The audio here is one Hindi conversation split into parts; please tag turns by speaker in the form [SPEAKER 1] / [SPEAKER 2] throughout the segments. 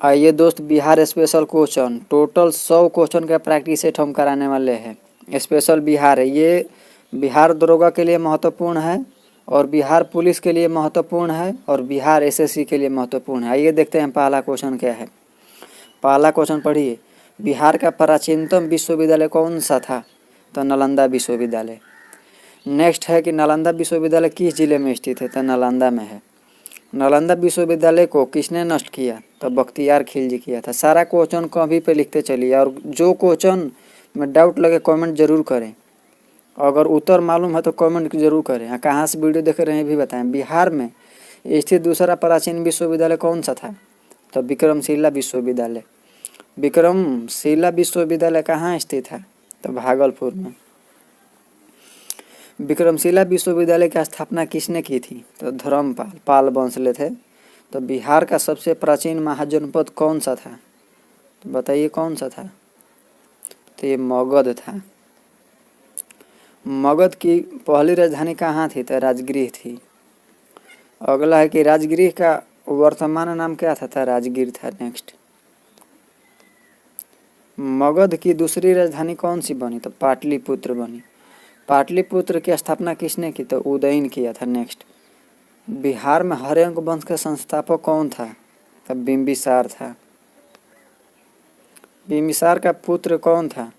[SPEAKER 1] आइए दोस्त, Bihar special question total 100 question का प्रैक्टिस सेट हम कराने वाले हैं। स्पेशल बिहार है ये। बिहार दरोगा के लिए महत्वपूर्ण है और बिहार पुलिस के लिए महत्वपूर्ण है और बिहार एसएससी के लिए महत्वपूर्ण है। आइए देखते हैं पहला क्वेश्चन क्या है। पहला क्वेश्चन पढ़िए, बिहार का प्राचीनतम विश्वविद्यालय कौन सा था? तो नालंदा विश्वविद्यालय। नेक्स्ट है कि नालंदा विश्वविद्यालय किस जिले में स्थित है? तो नालंदा में है। नालंदा विश्वविद्यालय को किसने नष्ट किया? तो बख्तियार खिलजी किया था। सारा क्वेश्चन कॉपी पे लिखते चलिए और जो क्वेश्चन में डाउट लगे कमेंट जरूर करें। अगर उत्तर मालूम है तो कमेंट जरूर करें। कहाँ से वीडियो देख रहे हैं भी बताएं। बिहार में स्थित दूसरा प्राचीन विश्वविद्यालय कौन सा था? तो विक्रमशिला विश्वविद्यालय। विक्रमशिला विश्वविद्यालय कहाँ स्थित है? तो भागलपुर में। विक्रमशिला विश्वविद्यालय की स्थापना किसने की थी? तो धर्मपाल, पाल वंशले थे। तो बिहार का सबसे प्राचीन महाजनपद कौन सा था? तो बताइए कौन सा था? तो ये मगध था। मगध की पहली राजधानी कहाँ थी? तो राजगृह थी। अगला है कि राजगृह का वर्तमान नाम क्या था? तो राजगीर था। नेक्स्ट, मगध की दूसरी राजधानी कौन सी बनी? तो पाटलिपुत्र बनी। पाटलिपुत्र की स्थापना किसने की? तो उदयन किया था। नेक्स्ट, बिहार में हर्यंक वंश का संस्थापक कौन था? तो बिंबिसार था। बिंबिसार का पुत्र कौन था?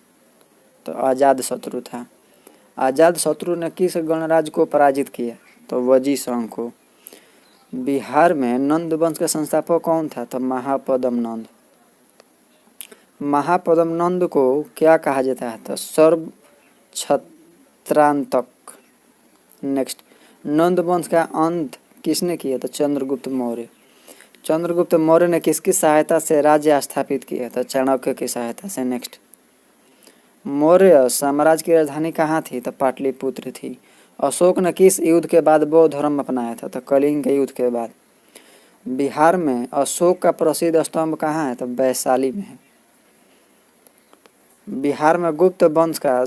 [SPEAKER 1] तो अजात शत्रु था। अजात शत्रु ने किस गणराज्य को पराजित किया? तो वजीसंग को। बिहार में नंद वंश का संस्थापक कौन था? तो महापद्म नंद। महापद्म नंद को क्या कहा जाता है? तो सर्व छत्रांतक। नेक्स्ट, नंद वंश का अंत किसने किया? तो चंद्रगुप्त मौर्य। चंद्रगुप्त मौर्य ने किसकी सहायता से राज्य स्थापित किया? था चाणक्य की सहायता से। नेक्स्ट, मौर्य साम्राज्य की राजधानी कहाँ थी? तो पाटलिपुत्र थी। अशोक ने किस युद्ध के बाद बौद्ध धर्म अपनाया था? तो कलिंग के युद्ध के बाद। बिहार में अशोक का प्रसिद्ध स्तंभ कहाँ है? तो वैशाली में है। बिहार में गुप्त वंश का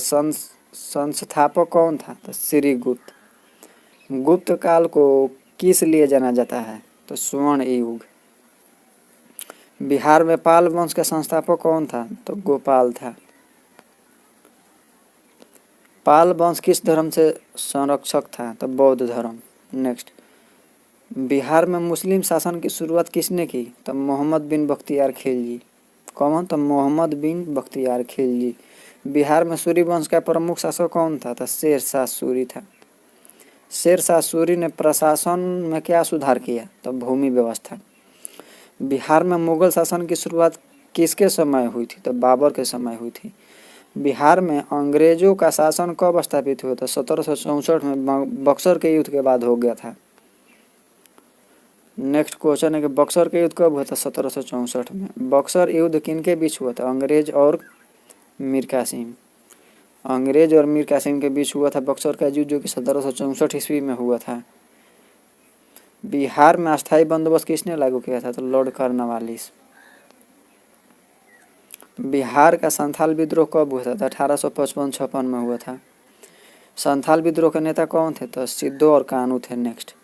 [SPEAKER 1] संस्थापक कौन था? तो श्रीगुप्त। गुप्त काल को किस लिए जाना जाता है? तो स्वर्ण युग। बिहार में पाल वंश का संस्थापक कौन था? तो गोपाल था। पाल वंश किस धर्म से संरक्षक था? तो बौद्ध धर्म। नेक्स्ट, बिहार में मुस्लिम शासन की शुरुआत किसने की? तो मोहम्मद बिन बख्तियार खिलजी। कौन? तो मोहम्मद बिन बख्तियार खिलजी। बिहार में सूरी वंश का प्रमुख शासक कौन था? तो शेर शाह सूरी था। शेर शाह सूरी ने प्रशासन में क्या सुधार किया? तो भूमि व्यवस्था। बिहार में मुगल शासन की शुरुआत किसके समय हुई थी? तो बाबर के समय हुई थी। बिहार में अंग्रेजों का शासन कब स्थापित हुआ था? 1764 में बक्सर के युद्ध के बाद हो गया था। नेक्स्ट क्वेश्चन है कि बक्सर के युद्ध कब हुआ था? 1764 में। बक्सर युद्ध किनके बीच हुआ था? अंग्रेज और मीर कासिम। अंग्रेज और मीर कासिम के बीच हुआ था बक्सर का युद्ध, जो कि 1764 ईस्वी में हुआ था। बिहार में अस्थायी बंदोबस्त किसने लागू किया था? तो लॉर्ड कॉर्नवालिस। बिहार का संथाल विद्रोह कब हुआ था? तो 1855-56 में हुआ था। संथाल विद्रोह के नेता कौन थे? तो सिद्धो और कानू थे। नेक्स्ट,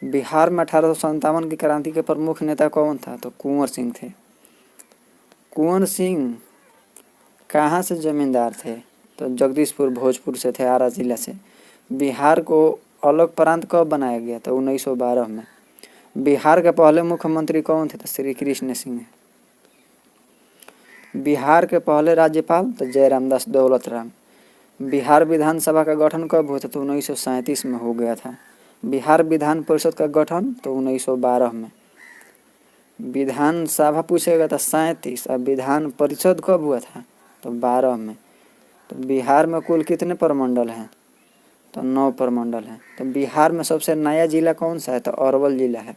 [SPEAKER 1] बिहार में 1857 की क्रांति के प्रमुख नेता कौन था? तो कुंवर सिंह थे। कुंवर सिंह कहाँ से जमींदार थे? तो जगदीशपुर भोजपुर से थे, आरा जिला से। बिहार को अलग प्रांत कब बनाया गया? तो 1912 में। बिहार के पहले मुख्यमंत्री कौन थे? तो श्री कृष्ण सिंह। बिहार के पहले राज्यपाल? तो जयराम दास दौलत राम। बिहार विधानसभा का गठन कब हुआ था? तो 1937 में हो गया था। बिहार विधान परिषद का गठन? तो 1912 में। विधानसभा पूछेगा तो 37 और विधान परिषद कब हुआ था? तो 12 में। तो बिहार में कुल कितने प्रमंडल हैं? तो 9 प्रमंडल हैं। तो बिहार में सबसे नया जिला कौन सा है? तो अरवल जिला है।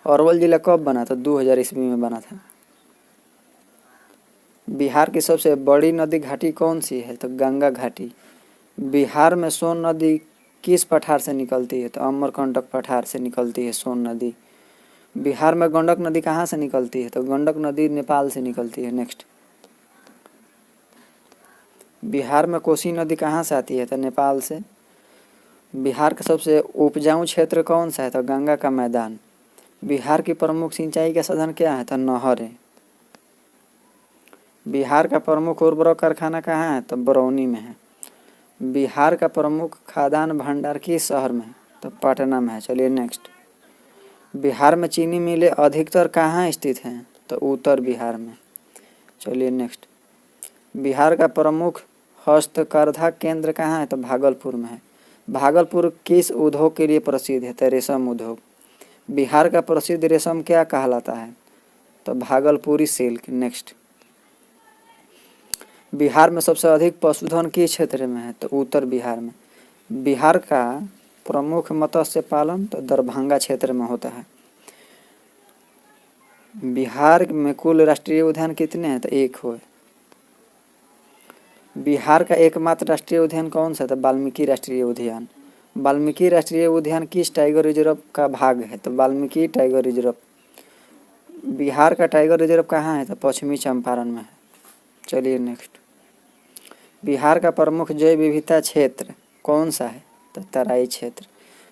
[SPEAKER 1] अरवल जिला कब बना था? 2000 ईस्वी में बना था। बिहार की सबसे बड़ी नदी घाटी कौन सी है? तो गंगा घाटी। बिहार में सोन नदी किस पठार से निकलती है? तो अमरकंटक पठार से निकलती है सोन नदी। बिहार में गंडक नदी कहाँ से निकलती है? तो गंडक नदी नेपाल से निकलती है। नेक्स्ट, बिहार में कोसी नदी कहाँ से आती है? तो नेपाल से। बिहार का सबसे उपजाऊ क्षेत्र कौन सा है? तो गंगा का मैदान। बिहार की प्रमुख सिंचाई का साधन क्या है? तो नहर है। बिहार का प्रमुख उर्वरक कारखाना कहाँ है? तो बरौनी में है। बिहार का प्रमुख खाद्यान्न भंडार किस शहर में है? तो पटना में है। चलिए नेक्स्ट। बिहार में चीनी मिलें अधिकतर कहाँ स्थित हैं? तो उत्तर बिहार में। चलिए नेक्स्ट। बिहार का प्रमुख हस्तकरघा केंद्र कहाँ है? तो भागलपुर में है। भागलपुर किस उद्योग के लिए प्रसिद्ध है? तो रेशम उद्योग। बिहार का प्रसिद्ध रेशम क्या कहलाता है? तो भागलपुरी सिल्क। नेक्स्ट। बिहार में सबसे अधिक पशुधन किस क्षेत्र में है? तो उत्तर बिहार में। बिहार का प्रमुख मत्स्य पालन तो दरभंगा क्षेत्र में होता है। बिहार में कुल राष्ट्रीय उद्यान कितने हैं? तो एक हो। बिहार का एकमात्र राष्ट्रीय उद्यान कौन सा है? तो वाल्मीकि राष्ट्रीय उद्यान। वाल्मीकि राष्ट्रीय उद्यान किस टाइगर रिजर्व का भाग है? तो वाल्मीकि टाइगर रिजर्व। बिहार का टाइगर रिजर्व कहाँ है? तो पश्चिमी चंपारण में है। चलिए नेक्स्ट। बिहार का प्रमुख जैव विविधता क्षेत्र कौन सा है? तो तराई क्षेत्र।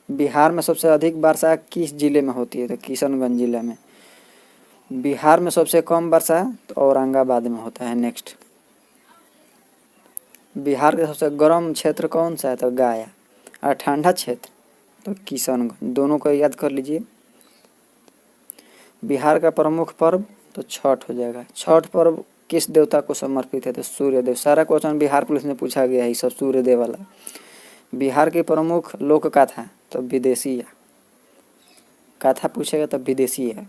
[SPEAKER 1] बिहार में सबसे अधिक वर्षा किस जिले में होती है? तो किशनगंज जिला में। बिहार में सबसे कम वर्षा तो औरंगाबाद में होता है। नेक्स्ट। बिहार का सबसे गर्म क्षेत्र कौन सा है? तो गया। और ठंडा क्षेत्र तो किशनगंज। दोनों को याद कर लीजिए। बिहार का प्रमुख पर्व तो छठ हो जाएगा। छठ पर्व किस देवता को समर्पित है? तो सूर्य देव। सारा क्वेश्चन बिहार पुलिस में पूछा गया है, सब सूर्य देव वाला। बिहार की प्रमुख लोक कथा तो विदेशी कथा पूछेगा तो विदेशी है।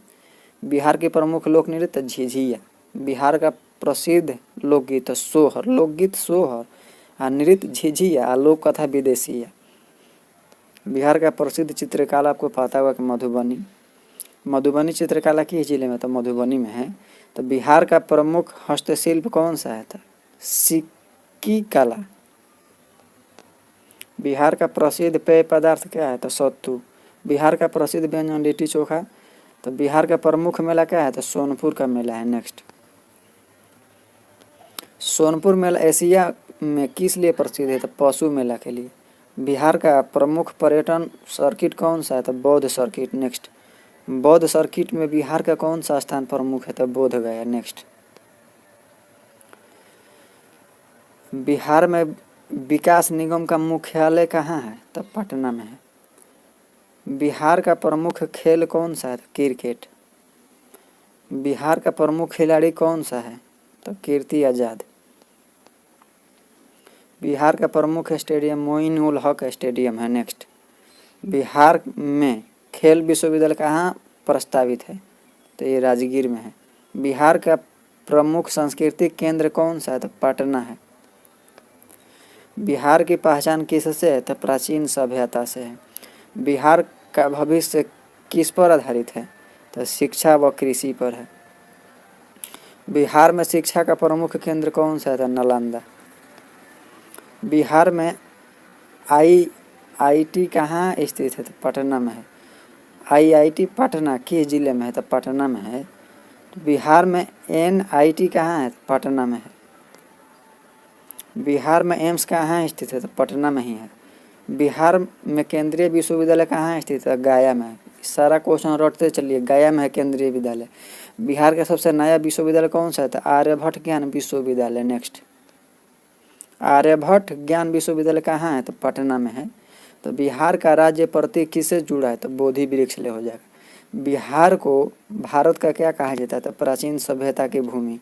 [SPEAKER 1] बिहार की प्रमुख लोक नृत्य झिझिया। बिहार का प्रसिद्ध लोकगीत सोहर। लोकगीत सोहर आ नृत्य झिझिया आ लोक कथा विदेशी है। बिहार का प्रसिद्ध चित्रकला आपको पता होगा कि मधुबनी। मधुबनी चित्रकला किस जिले में? तो मधुबनी में है। तो बिहार का प्रमुख हस्तशिल्प कौन सा है? तो सिक्की कला। बिहार का प्रसिद्ध पेय पदार्थ क्या है? तो सत्तू। बिहार का प्रसिद्ध व्यंजन लिट्टी चोखा। तो बिहार का प्रमुख मेला क्या है? तो सोनपुर का मेला है। नेक्स्ट। सोनपुर मेला एशिया में किस लिए प्रसिद्ध है? तो पशु मेला के लिए। बिहार का प्रमुख पर्यटन सर्किट कौन सा है? तो बौद्ध सर्किट। नेक्स्ट। बौद्ध सर्किट में बिहार का कौन सा स्थान प्रमुख है? तो बोध गया। नेक्स्ट। बिहार में विकास निगम का मुख्यालय कहाँ है? तो पटना में है। बिहार का प्रमुख खेल कौन सा है? तो क्रिकेट। बिहार का प्रमुख खिलाड़ी कौन सा है? तो कीर्ति आजाद। बिहार का प्रमुख स्टेडियम मोइन उल हक स्टेडियम है। नेक्स्ट। बिहार में खेल विश्वविद्यालय कहाँ प्रस्तावित है? तो ये राजगीर में है। बिहार का प्रमुख सांस्कृतिक केंद्र कौन सा है? तो पटना है। बिहार की पहचान किससे है? तो प्राचीन सभ्यता से है। बिहार का भविष्य किस पर आधारित है? तो शिक्षा व कृषि पर है। बिहार में शिक्षा का प्रमुख केंद्र कौन सा है? तो नालंदा। बिहार में आईआईटी कहाँ स्थित है? तो पटना में है। आईआईटी पटना किस जिले में है? तो पटना में है। बिहार में एनआईटी कहाँ है? तो पटना में है। बिहार में एम्स कहाँ स्थित है? तो पटना में ही है। बिहार में केंद्रीय विश्वविद्यालय कहाँ स्थित है? गया में है। सारा क्वेश्चन रटते चलिए। गया में है केंद्रीय विद्यालय। बिहार का सबसे नया विश्वविद्यालय कौन सा है? तो आर्यभट्ट ज्ञान विश्वविद्यालय। नेक्स्ट। आर्यभट्ट ज्ञान विश्वविद्यालय कहाँ है? तो पटना में है। तो बिहार का राज्य प्रतीक किससे जुड़ा है? तो बोधि वृक्ष ले हो जाएगा। बिहार को भारत का क्या कहा जाता है? तो प्राचीन सभ्यता की भूमि।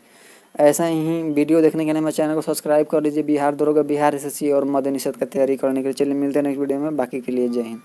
[SPEAKER 1] ऐसा ही वीडियो देखने के लिए मेरे चैनल को सब्सक्राइब कर लीजिए। बिहार दरोगा, बिहार एसएससी और मद्य निषेध का तैयारी करने के लिए। चलिए मिलते हैं नेक्स्ट वीडियो में। बाकी के लिए जय हिंद।